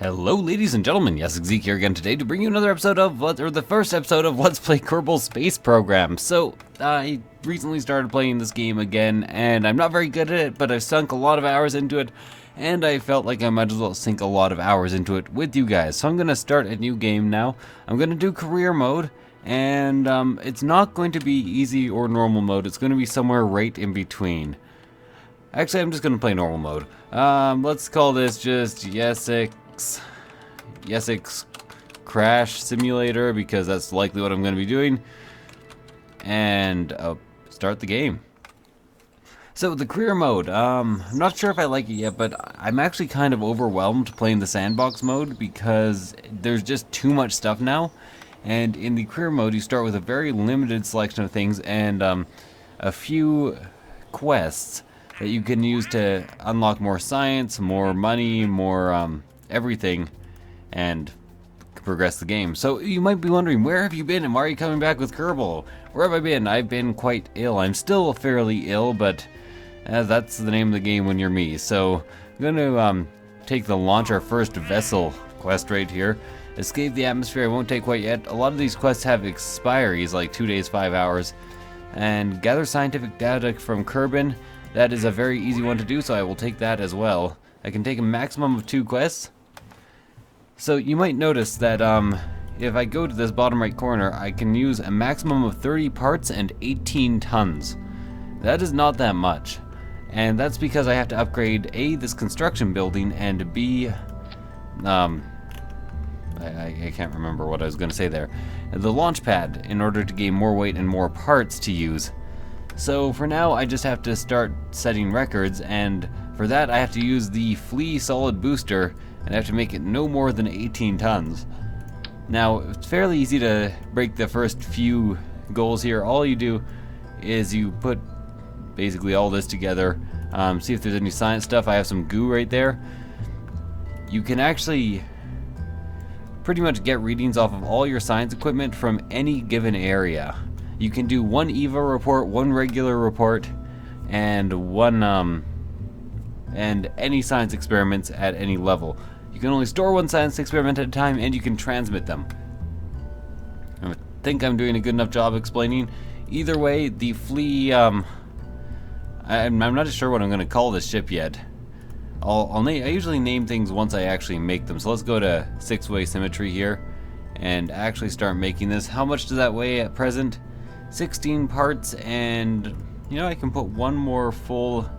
Hello, ladies and gentlemen. Yessik Ziiq here again today to bring you another episode of the first episode of Let's Play Kerbal Space Program. So, I recently started playing this game again, and I'm not very good at it, but I've sunk a lot of hours into it, and I felt like I might as well sink a lot of hours into it with you guys. So I'm going to start a new game now. I'm going to do career mode, and it's not going to be easy or normal mode. It's going to be somewhere right in between. Actually, I'm just going to play normal mode. Let's call this just Yessik's Crash Simulator, because that's likely what I'm going to be doing. And start the game. So the career mode, I'm not sure if I like it yet, but I'm actually kind of overwhelmed playing the sandbox mode because there's just too much stuff now. And in the career mode, you start with a very limited selection of things and a few quests that you can use to unlock more science, more money, more everything, and progress the game. So you might be wondering, where have you been and why are you coming back with Kerbal? Where have I been? I've been quite ill. I'm still fairly ill, but that's the name of the game when you're me. So I'm going to take the launch our first vessel quest right here. Escape the atmosphere I won't take quite yet. A lot of these quests have expiries, like 2 days, 5 hours. And gather scientific data from Kerbal. That is a very easy one to do, so I will take that as well. I can take a maximum of 2 quests. So you might notice that if I go to this bottom right corner, I can use a maximum of 30 parts and 18 tons. That is not that much. And that's because I have to upgrade A, this construction building, and B, I can't remember what I was going to say there. The launch pad, in order to gain more weight and more parts to use. So for now, I just have to start setting records, and for that I have to use the Flea Solid Booster, and I have to make it no more than 18 tons. Now, it's fairly easy to break the first few goals here. All you do is you put basically all this together, see if there's any science stuff. I have some goo right there. You can actually pretty much get readings off of all your science equipment from any given area. You can do one EVA report, one regular report, and and any science experiments at any level. You can only store one science experiment at a time, and you can transmit them. I think I'm doing a good enough job explaining. Either way, the Flea, I'm not sure what I'm going to call this ship yet. I usually name things once I actually make them. So let's go to 6-way symmetry here and actually start making this. How much does that weigh at present? 16 parts, and you know, I can put one more full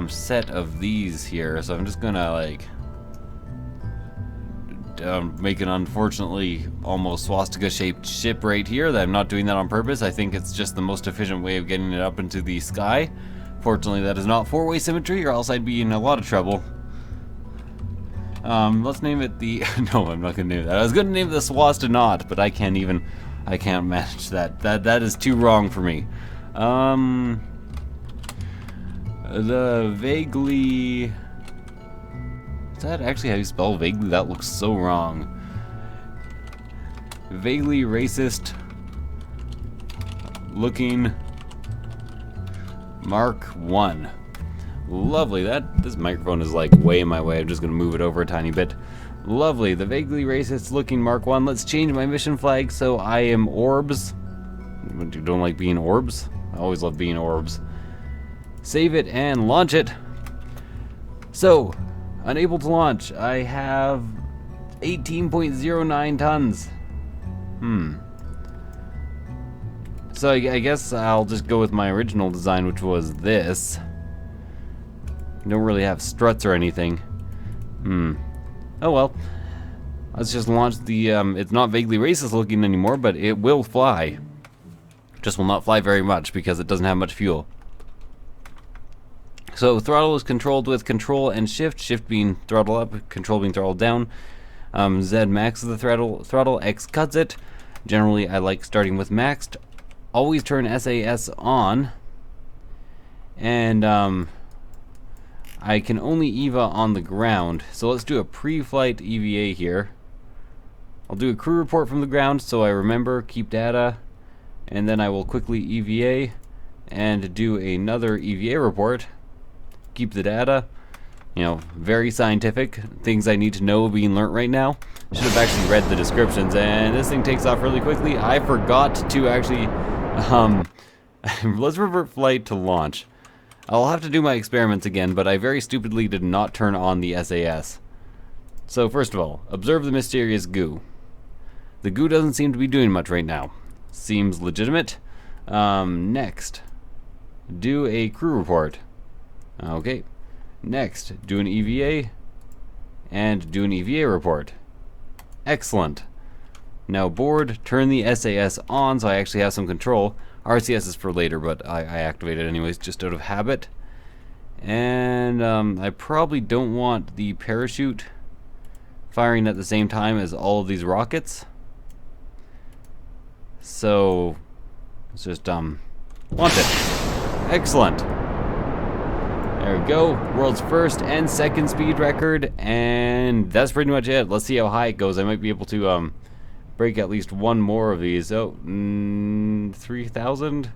set of these here. So I'm just gonna like make an unfortunately almost swastika shaped ship right here. That I'm not doing that on purpose. I think it's just the most efficient way of getting it up into the sky. Fortunately, that is not 4-way symmetry, or else I'd be in a lot of trouble. Let's name it the no, I'm not gonna name that. I was gonna name it the Swastanaut, but I can't manage that. That is too wrong for me. The vaguely... Is that actually how you spell vaguely? That looks so wrong. Vaguely racist looking Mark 1. Lovely. This microphone is like way in my way. I'm just gonna move it over a tiny bit. Lovely. The vaguely racist looking Mark 1. Let's change my mission flag so I am orbs. You don't like being orbs? I always love being orbs. Save it and launch it. So, unable to launch. I have 18.09 tons. So I guess I'll just go with my original design, which was this. Don't really have struts or anything. Oh well. Let's just launch the, it's not vaguely racist looking anymore, but it will fly. Just will not fly very much because it doesn't have much fuel. So throttle is controlled with control and shift. Shift being throttle up, control being throttle down. Z maxes the throttle, X cuts it. Generally I like starting with maxed. Always turn SAS on. And I can only EVA on the ground. So let's do a pre-flight EVA here. I'll do a crew report from the ground so I remember, keep data, and then I will quickly EVA and do another EVA report. Keep the data. You know, very scientific. Things I need to know being learnt right now. Should have actually read the descriptions, and this thing takes off really quickly. I forgot to actually, let's revert flight to launch. I'll have to do my experiments again, but I very stupidly did not turn on the SAS. So first of all, observe the mysterious goo. The goo doesn't seem to be doing much right now. Seems legitimate. Next, do a crew report. Okay. Next, do an EVA, and do an EVA report. Excellent. Now board, turn the SAS on so I actually have some control. RCS is for later, but I activate it anyways, just out of habit. And I probably don't want the parachute firing at the same time as all of these rockets. So, let's just launch it. Excellent. There we go. World's first and second speed record, and that's pretty much it. Let's see how high it goes. I might be able to break at least one more of these. Oh, 3,000?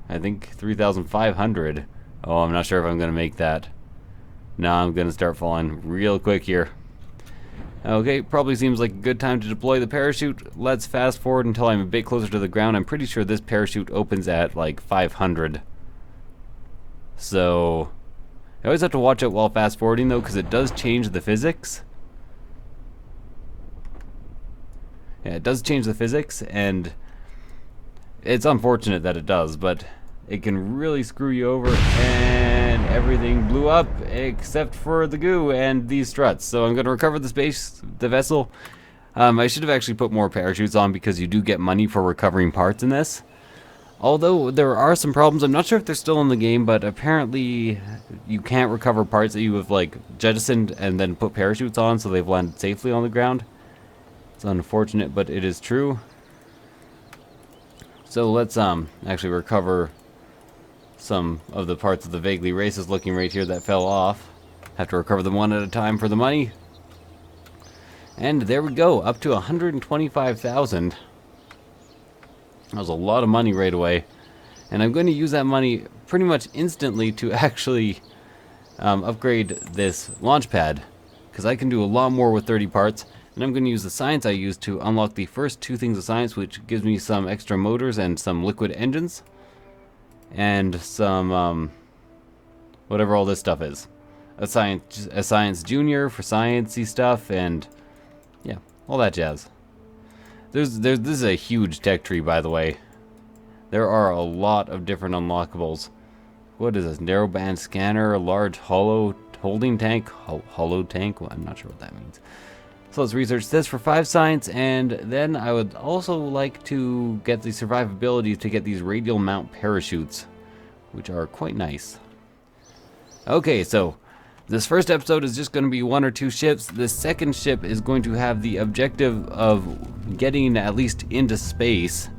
I think 3,500. Oh, I'm not sure if I'm going to make that. No, I'm going to start falling real quick here. Okay, probably seems like a good time to deploy the parachute. Let's fast forward until I'm a bit closer to the ground. I'm pretty sure this parachute opens at like 500. So, I always have to watch out while fast forwarding though, because it does change the physics. Yeah, it does change the physics, and it's unfortunate that it does, but it can really screw you over, and everything blew up except for the goo and these struts. So I'm going to recover the vessel. I should have actually put more parachutes on because you do get money for recovering parts in this. Although there are some problems, I'm not sure if they're still in the game, but apparently you can't recover parts that you have like jettisoned and then put parachutes on so they've landed safely on the ground. It's unfortunate, but it is true. So let's actually recover some of the parts of the vaguely racist looking right here that fell off. Have to recover them one at a time for the money. And there we go, up to 125,000. That was a lot of money right away. And I'm going to use that money pretty much instantly to actually upgrade this launch pad, because I can do a lot more with 30 parts. And I'm going to use the science I used to unlock the first two things of science, which gives me some extra motors and some liquid engines. And some, whatever all this stuff is. A science junior for sciencey stuff, and yeah, all that jazz. This is a huge tech tree, by the way. There are a lot of different unlockables. What is this? Narrowband scanner, a large holding tank, hollow tank. Well, I'm not sure what that means. So let's research this for 5 science, and then I would also like to get the survivability to get these radial mount parachutes, which are quite nice. Okay, so this first episode is just going to be 1 or 2 ships. The second ship is going to have the objective of getting at least into space.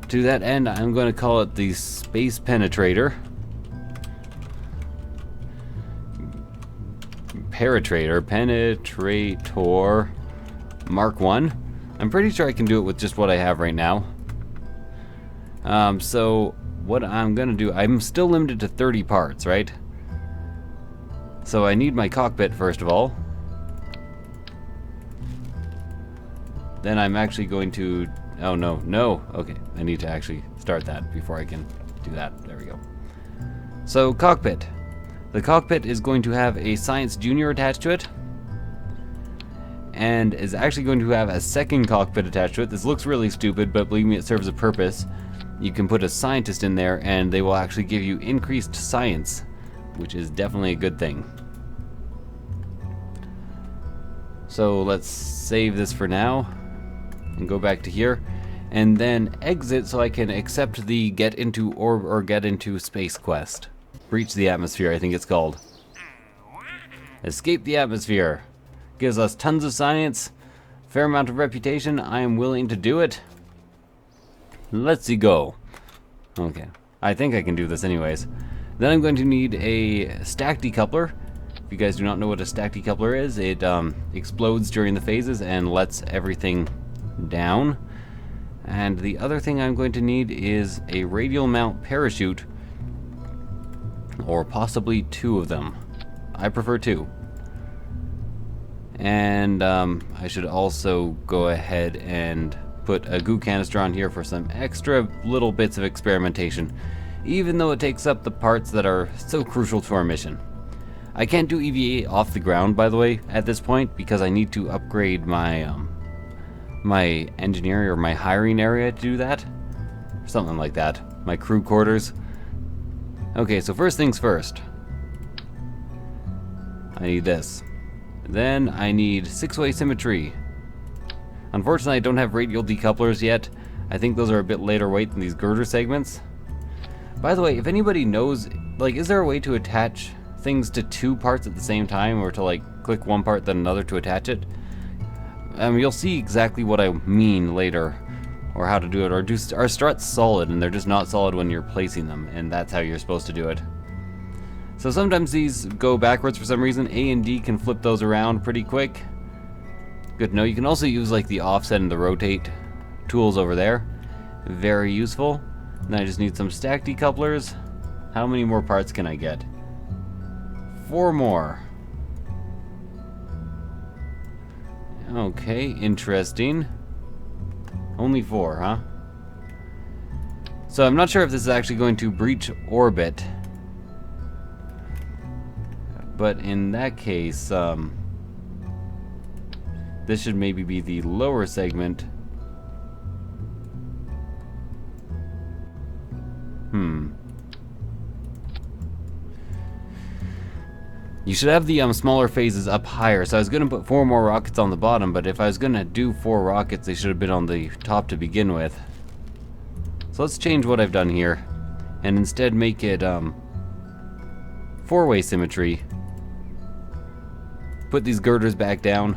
To that end, I'm going to call it the Space Penetrator. Penetrator Mark 1. I'm pretty sure I can do it with just what I have right now. So what I'm gonna do, I'm still limited to 30 parts, right? So I need my cockpit first of all. Then I'm actually going to, oh no, okay, I need to actually start that before I can do that. There we go. So cockpit. The cockpit is going to have a Science Junior attached to it, and is actually going to have a second cockpit attached to it. This looks really stupid, but believe me, it serves a purpose. You can put a scientist in there, and they will actually give you increased science, which is definitely a good thing. So let's save this for now, and go back to here, and then exit so I can accept the get into orb or get into space quest. Breach the atmosphere, I think it's called. Escape the atmosphere. Gives us tons of science, fair amount of reputation. I am willing to do it. Let's go. Okay, I think I can do this anyways. Then I'm going to need a stack decoupler. If you guys do not know what a stack decoupler is, it explodes during the phases and lets everything down. And the other thing I'm going to need is a radial mount parachute, or possibly 2 of them. I prefer 2. And I should also go ahead and put a goo canister on here for some extra little bits of experimentation, even though it takes up the parts that are so crucial to our mission. I can't do EVA off the ground, by the way, at this point, because I need to upgrade my my engineering or my hiring area to do that. Something like that. My crew quarters. Okay, so first things first. I need this. Then I need 6-way symmetry. Unfortunately, I don't have radial decouplers yet. I think those are a bit later weight than these girder segments. By the way, if anybody knows, like, is there a way to attach things to 2 parts at the same time, or to, like, click one part then another to attach it? You'll see exactly what I mean later, or how to do it. Or are struts solid, and they're just not solid when you're placing them, and that's how you're supposed to do it. So sometimes these go backwards for some reason. A and D can flip those around pretty quick. Good to know. You can also use like the offset and the rotate tools over there. Very useful. Then I just need some stack decouplers. How many more parts can I get? 4 more. Okay, interesting. Only 4, huh? So I'm not sure if this is actually going to breach orbit. But in that case, this should maybe be the lower segment. You should have the smaller phases up higher. So I was going to put 4 more rockets on the bottom, but if I was going to do 4 rockets, they should have been on the top to begin with. So let's change what I've done here, and instead make it 4-way symmetry. Put these girders back down.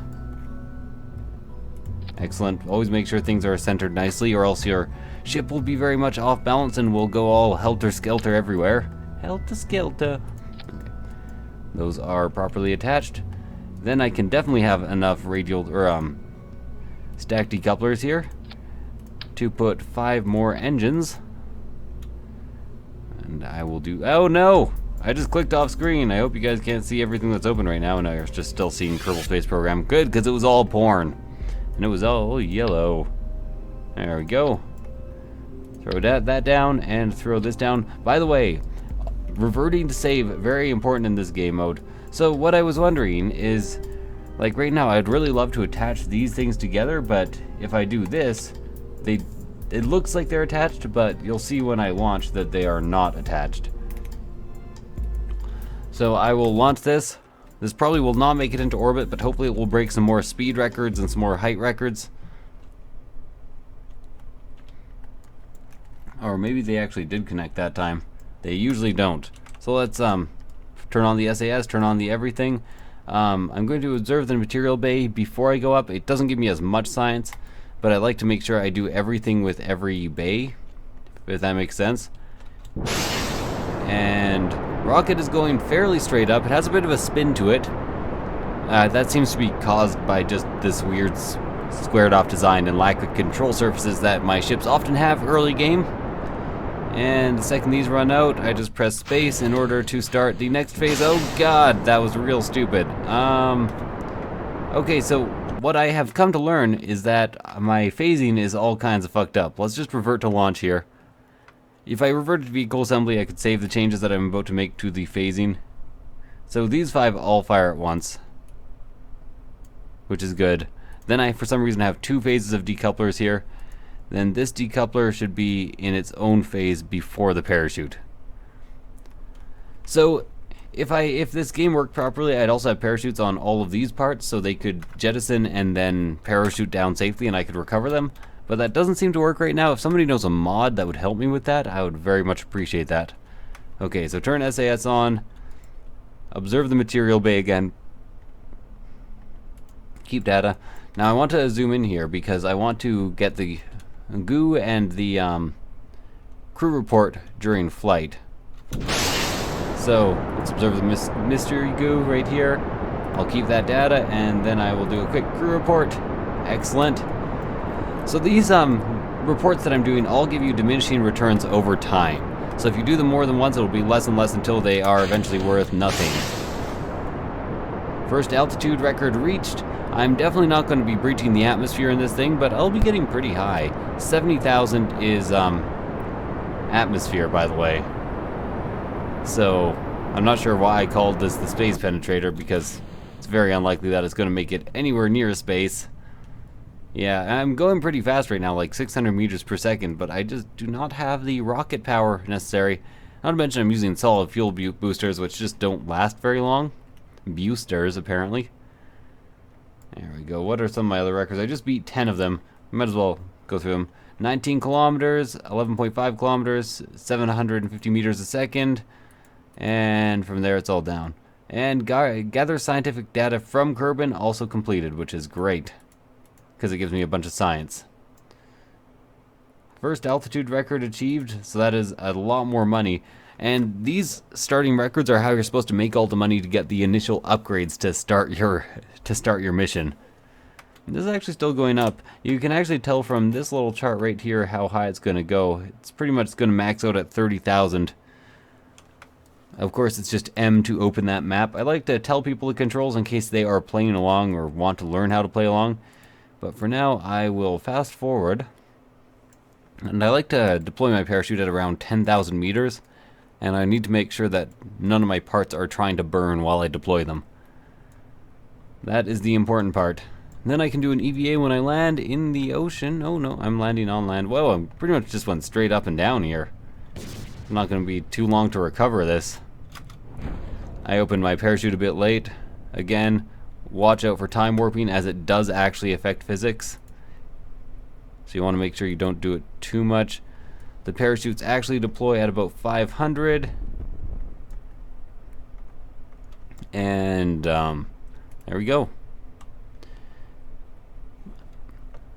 Excellent. Always make sure things are centered nicely, or else your ship will be very much off balance and will go all helter-skelter everywhere. Helter-skelter. Those are properly attached. Then I can definitely have enough radial or stack decouplers here to put 5 more engines. And I will do. Oh no! I just clicked off screen. I hope you guys can't see everything that's open right now, and you're just still seeing Kerbal Space Program. Good, because it was all porn. And it was all yellow. There we go. Throw that down, and throw this down. By the way, reverting to save, very important in this game mode. So what I was wondering is, like right now, I'd really love to attach these things together, but if I do this, it looks like they're attached, but you'll see when I launch that they are not attached. So I will launch this. This probably will not make it into orbit, but hopefully it will break some more speed records and some more height records. Or maybe they actually did connect that time. They usually don't. So let's turn on the SAS, turn on the everything. I'm going to observe the material bay before I go up. It doesn't give me as much science, but I like to make sure I do everything with every bay, if that makes sense. And rocket is going fairly straight up. It has a bit of a spin to it. That seems to be caused by just this weird squared off design and lack of control surfaces that my ships often have early game. And the second these run out, I just press space in order to start the next phase. Oh god, that was real stupid. Okay, so what I have come to learn is that my phasing is all kinds of fucked up. Let's just revert to launch here. If I reverted to vehicle assembly, I could save the changes that I'm about to make to the phasing. So these 5 all fire at once, which is good. Then I, for some reason, have 2 phases of decouplers here. Then this decoupler should be in its own phase before the parachute. So if this game worked properly, I'd also have parachutes on all of these parts, so they could jettison and then parachute down safely, and I could recover them. But that doesn't seem to work right now. If somebody knows a mod that would help me with that, I would very much appreciate that. Okay, so turn SAS on. Observe the material bay again. Keep data. Now I want to zoom in here because I want to get the goo and the crew report during flight. So let's observe the mystery goo right here. I'll keep that data, and then I will do a quick crew report. Excellent. So these reports that I'm doing all give you diminishing returns over time. So if you do them more than once, it'll be less and less until they are eventually worth nothing. First altitude record reached. I'm definitely not going to be breaching the atmosphere in this thing, but I'll be getting pretty high. 70,000 is atmosphere, by the way. So I'm not sure why I called this the space penetrator, because it's very unlikely that it's going to make it anywhere near space. Yeah, I'm going pretty fast right now, like 600 meters per second, but I just do not have the rocket power necessary. Not to mention I'm using solid fuel boosters, which just don't last very long. Boosters, apparently. There we go. What are some of my other records? I just beat 10 of them. Might as well go through them. 19 kilometers, 11.5 kilometers, 750 meters a second, and from there it's all down. And gather scientific data from Kerbal, also completed, which is great, because it gives me a bunch of science. First altitude record achieved, so that is a lot more money. And these starting records are how you're supposed to make all the money to get the initial upgrades to start your mission. And this is actually still going up. You can actually tell from this little chart right here how high it's going to go. It's pretty much going to max out at 30,000. Of course, it's just M to open that map. I like to tell people the controls in case they are playing along or want to learn how to play along. But for now, I will fast forward. And I like to deploy my parachute at around 10,000 meters. And I need to make sure that none of my parts are trying to burn while I deploy them. That is the important part. And then I can do an EVA when I land in the ocean. Oh no, I'm landing on land. Whoa, I pretty much just went straight up and down here. It's not going to be too long to recover this. I opened my parachute a bit late. Again, watch out for time warping, as it does actually affect physics. So you want to make sure you don't do it too much. The parachutes actually deploy at about 500. And there we go.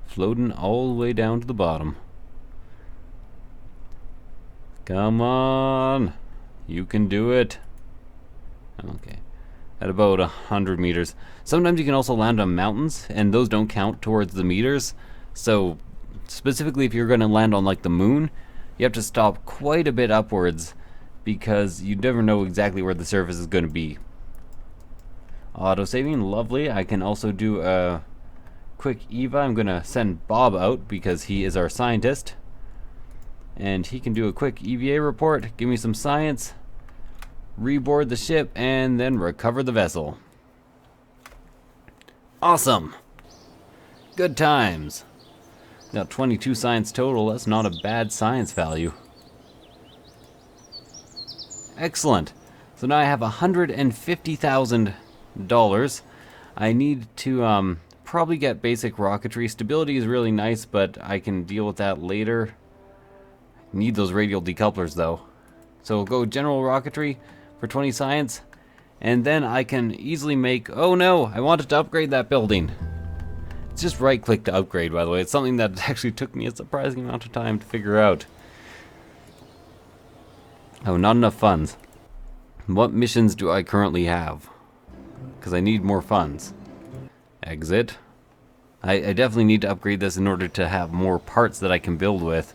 Floating all the way down to the bottom. Come on. You can do it. Okay. At about 100 meters. Sometimes you can also land on mountains, and those don't count towards the meters. So specifically if you're going to land on like the moon, you have to stop quite a bit upwards, because you never know exactly where the surface is going to be. Auto-saving, lovely. I can also do a quick EVA. I'm going to send Bob out because he is our scientist. And he can do a quick EVA report, give me some science, reboard the ship, and then recover the vessel. Awesome! Good times. Got 22 science total. That's not a bad science value. Excellent. So now I have $150,000. I need to probably get basic rocketry. Stability is really nice, but I can deal with that later. Need those radial decouplers though. So we'll go general rocketry for 20 science, and then I can easily make... Oh no, I wanted to upgrade that building. It's just right click to upgrade, by the way. It's something that actually took me a surprising amount of time to figure out. Oh, not enough funds. What missions do I currently have? Because I need more funds. Exit. I definitely need to upgrade this in order to have more parts that I can build with.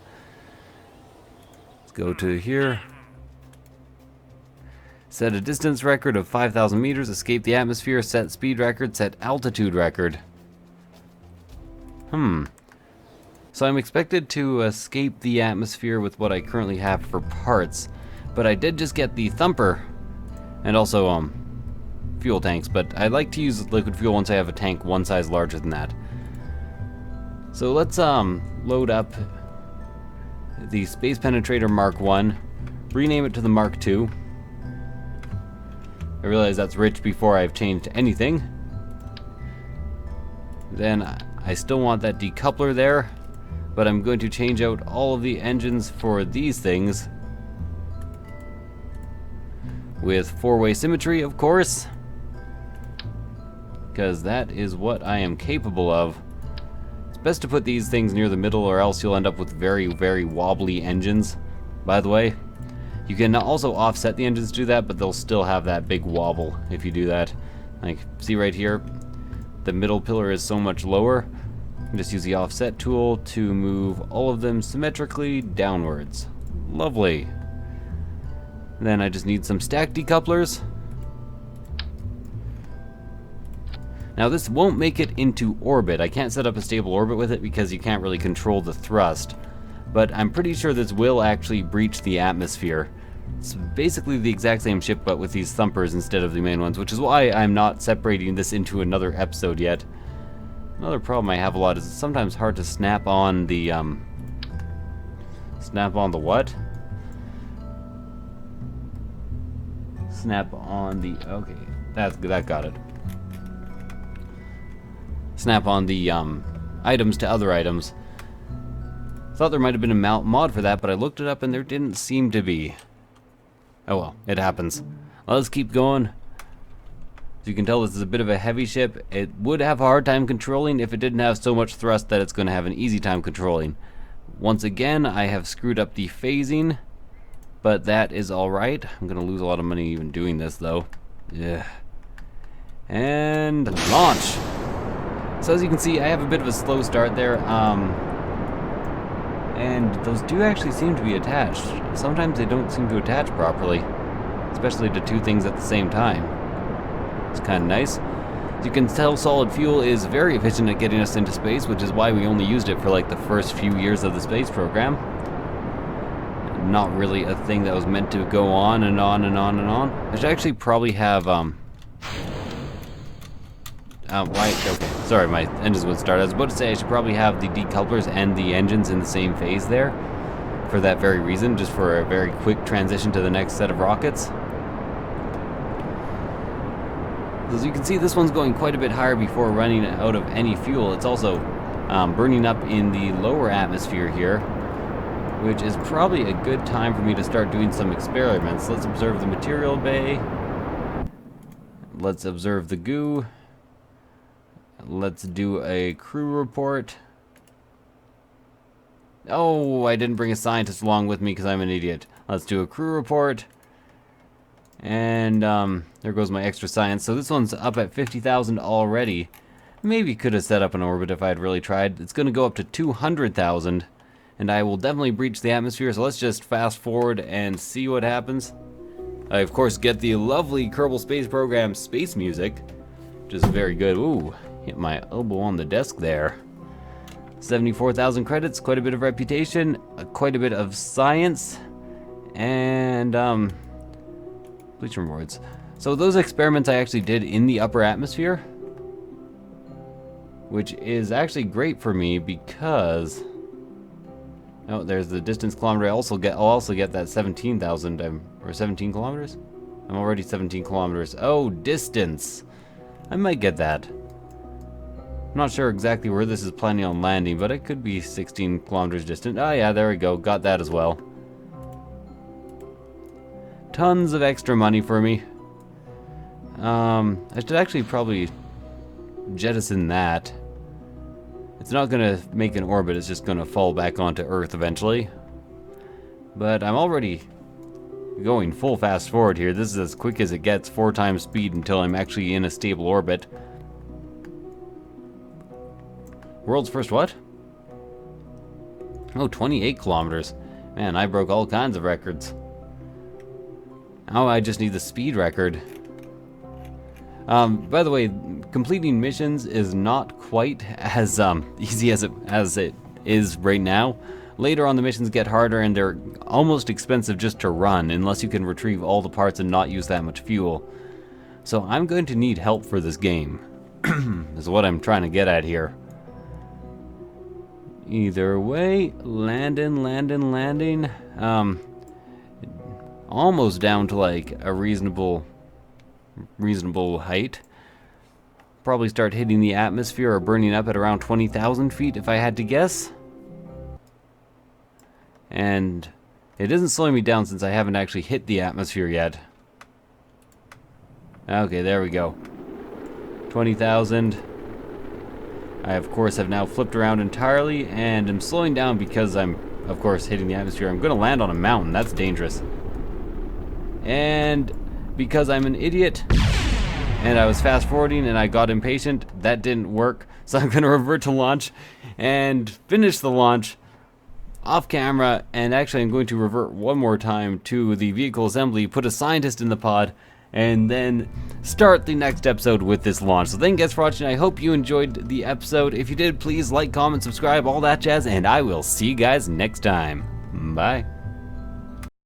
Let's go to here. Set a distance record of 5,000 meters. Escape the atmosphere. Set speed record. Set altitude record. So I'm expected to escape the atmosphere with what I currently have for parts, but I did just get the thumper and also fuel tanks, but I like to use liquid fuel once I have a tank one size larger than that. So let's load up the Space Penetrator Mark 1, rename it to the Mark 2. I realize that's rich before I've changed anything. Then I still want that decoupler there, but I'm going to change out all of the engines for these things with four-way symmetry, of course, because that is what I am capable of. It's best to put these things near the middle, or else you'll end up with very, very wobbly engines. By the way, you can also offset the engines to do that, but they'll still have that big wobble if you do that. Like, see right here? The middle pillar is so much lower. Just use the offset tool to move all of them symmetrically downwards. Lovely. Then I just need some stack decouplers. Now this won't make it into orbit. I can't set up a stable orbit with it because you can't really control the thrust. But I'm pretty sure this will actually breach the atmosphere. It's basically the exact same ship but with these thumpers instead of the main ones, which is why I'm not separating this into another episode yet. Another problem I have a lot is it's sometimes hard to snap on the what? Snap on the, okay, that got it. Snap on the items to other items. Thought there might have been a mod for that, but I looked it up and there didn't seem to be. Oh well, it happens. Let's keep going. As you can tell, this is a bit of a heavy ship. It would have a hard time controlling if it didn't have so much thrust that it's going to have an easy time controlling. Once again, I have screwed up the phasing, but that is alright. I'm going to lose a lot of money even doing this, though. Yeah. And launch! So as you can see, I have a bit of a slow start there. And those do actually seem to be attached. Sometimes they don't seem to attach properly, especially to two things at the same time. It's kind of nice. As you can tell, solid fuel is very efficient at getting us into space, which is why we only used it for like the first few years of the space program. Not really a thing that was meant to go on and on and on and on. I should actually probably have okay, sorry, my engines would start. I was about to say I should probably have the decouplers and the engines in the same phase there for that very reason, just for a very quick transition to the next set of rockets. As you can see, this one's going quite a bit higher before running out of any fuel. It's also burning up in the lower atmosphere here, which is probably a good time for me to start doing some experiments. Let's observe the material bay. Let's observe the goo. Let's do a crew report. Oh, I didn't bring a scientist along with me because I'm an idiot. Let's do a crew report. And there goes my extra science. So this one's up at 50,000 already. Maybe could have set up an orbit if I had really tried. It's going to go up to 200,000. And I will definitely breach the atmosphere. So let's just fast forward and see what happens. I, of course, get the lovely Kerbal Space Program space music, which is very good. Ooh. Hit my elbow on the desk there. 74,000 credits, quite a bit of reputation, quite a bit of science, and bleach rewards. So those experiments I actually did in the upper atmosphere, which is actually great for me because oh, there's the distance kilometer. I'll also get that 17,000 or 17 kilometers. I'm already 17 kilometers. Oh, distance. I might get that. I'm not sure exactly where this is planning on landing, but it could be 16 kilometers distant. Oh yeah, there we go. Got that as well. Tons of extra money for me. I should actually probably jettison that. It's not going to make an orbit, it's just going to fall back onto Earth eventually. But I'm already going full fast forward here. This is as quick as it gets, 4 times speed until I'm actually in a stable orbit. World's first what? Oh, 28 kilometers. Man, I broke all kinds of records. Now I just need the speed record. By the way, completing missions is not quite as easy as it is right now. Later on, the missions get harder and they're almost expensive just to run, unless you can retrieve all the parts and not use that much fuel. So I'm going to need help for this game, is what I'm trying to get at here. Either way, landing. Almost down to like a reasonable height. Probably start hitting the atmosphere or burning up at around 20,000 feet if I had to guess. And it isn't slowing me down since I haven't actually hit the atmosphere yet. Okay, there we go. 20,000. I, of course, have now flipped around entirely, and I'm slowing down because I'm, of course, hitting the atmosphere. I'm going to land on a mountain. That's dangerous. And because I'm an idiot, and I was fast-forwarding, and I got impatient, that didn't work. So I'm going to revert to launch and finish the launch off camera. And actually, I'm going to revert one more time to the vehicle assembly, put a scientist in the pod, and then start the next episode with this launch. So thank you guys for watching. I hope you enjoyed the episode. If you did, please like, comment, subscribe, all that jazz, and I will see you guys next time. Bye.